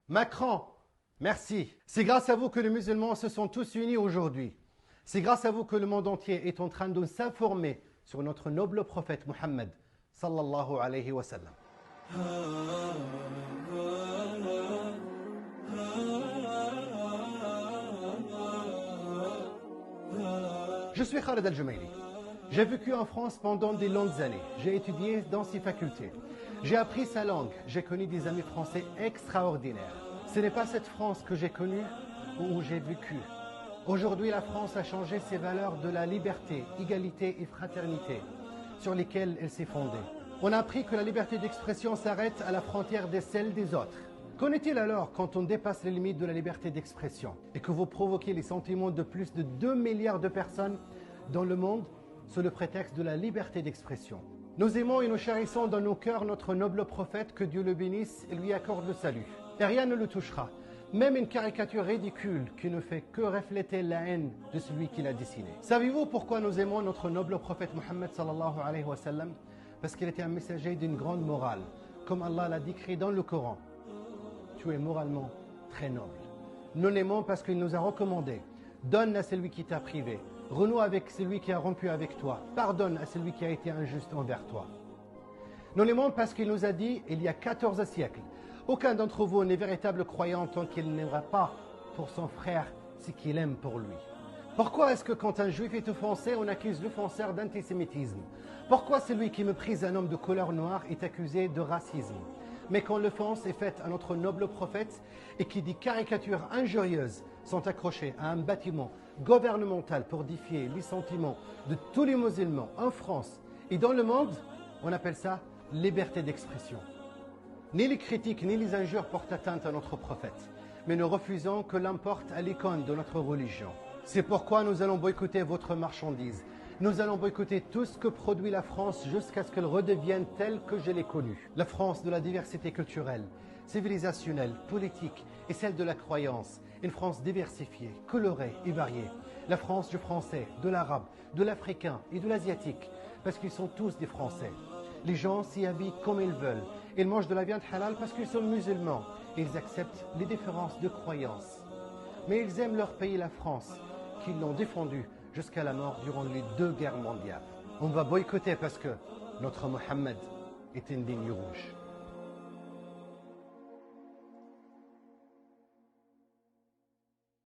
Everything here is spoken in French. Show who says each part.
Speaker 1: Macron, merci. C'est grâce à vous que les musulmans se sont tous unis aujourd'hui. C'est grâce à vous que le monde entier est en train de s'informer sur notre noble prophète Mohammed sallallahu alayhi wa sallam. Je suis Khaled Al-Jumaili. J'ai vécu en France pendant de longues années. J'ai étudié dans ses facultés. J'ai appris sa langue. J'ai connu des amis français extraordinaires. Ce n'est pas cette France que j'ai connue ou où j'ai vécu. Aujourd'hui, la France a changé ses valeurs de la liberté, égalité et fraternité sur lesquelles elle s'est fondée. On a appris que la liberté d'expression s'arrête à la frontière de celle des autres. Qu'en est-il alors quand on dépasse les limites de la liberté d'expression et que vous provoquez les sentiments de plus de 2 milliards de personnes dans le monde sous le prétexte de la liberté d'expression? Nous aimons et nous chérissons dans nos cœurs notre noble prophète, que Dieu le bénisse et lui accorde le salut. Et rien ne le touchera, même une caricature ridicule qui ne fait que refléter la haine de celui qui l'a dessiné. Savez-vous pourquoi nous aimons notre noble prophète Mohammed sallallahu alayhi wa sallam? Parce qu'il était un messager d'une grande morale, comme Allah l'a décrit dans le Coran. Tu es moralement très noble. Nous l'aimons parce qu'il nous a recommandé: donne à celui qui t'a privé, renoue avec celui qui a rompu avec toi, pardonne à celui qui a été injuste envers toi. Nous l'aimons parce qu'il nous a dit il y a 14 siècles: aucun d'entre vous n'est véritable croyant tant qu'il n'aimera pas pour son frère ce qu'il aime pour lui. Pourquoi est-ce que quand un juif est offensé, on accuse l'offenseur d'antisémitisme? Pourquoi celui qui méprise un homme de couleur noire est accusé de racisme? Mais quand l'offense est faite à notre noble prophète et qui dit caricatures injurieuses sont accrochées à un bâtiment gouvernemental pour défier les sentiments de tous les musulmans en France et dans le monde, on appelle ça liberté d'expression. Ni les critiques ni les injures portent atteinte à notre prophète, mais nous refusons que l'emporte à l'icône de notre religion. C'est pourquoi nous allons boycotter votre marchandise. Nous allons boycotter tout ce que produit la France jusqu'à ce qu'elle redevienne telle que je l'ai connue. La France de la diversité culturelle, civilisationnelle, politique et celle de la croyance. Une France diversifiée, colorée et variée. La France du français, de l'arabe, de l'africain et de l'asiatique, parce qu'ils sont tous des Français. Les gens s'y habillent comme ils veulent. Ils mangent de la viande halal parce qu'ils sont musulmans. Ils acceptent les différences de croyances. Mais ils aiment leur pays, la France, qu'ils l'ont défendu jusqu'à la mort durant les 2 guerres mondiales. On va boycotter parce que notre Mohammed est une ligne rouge.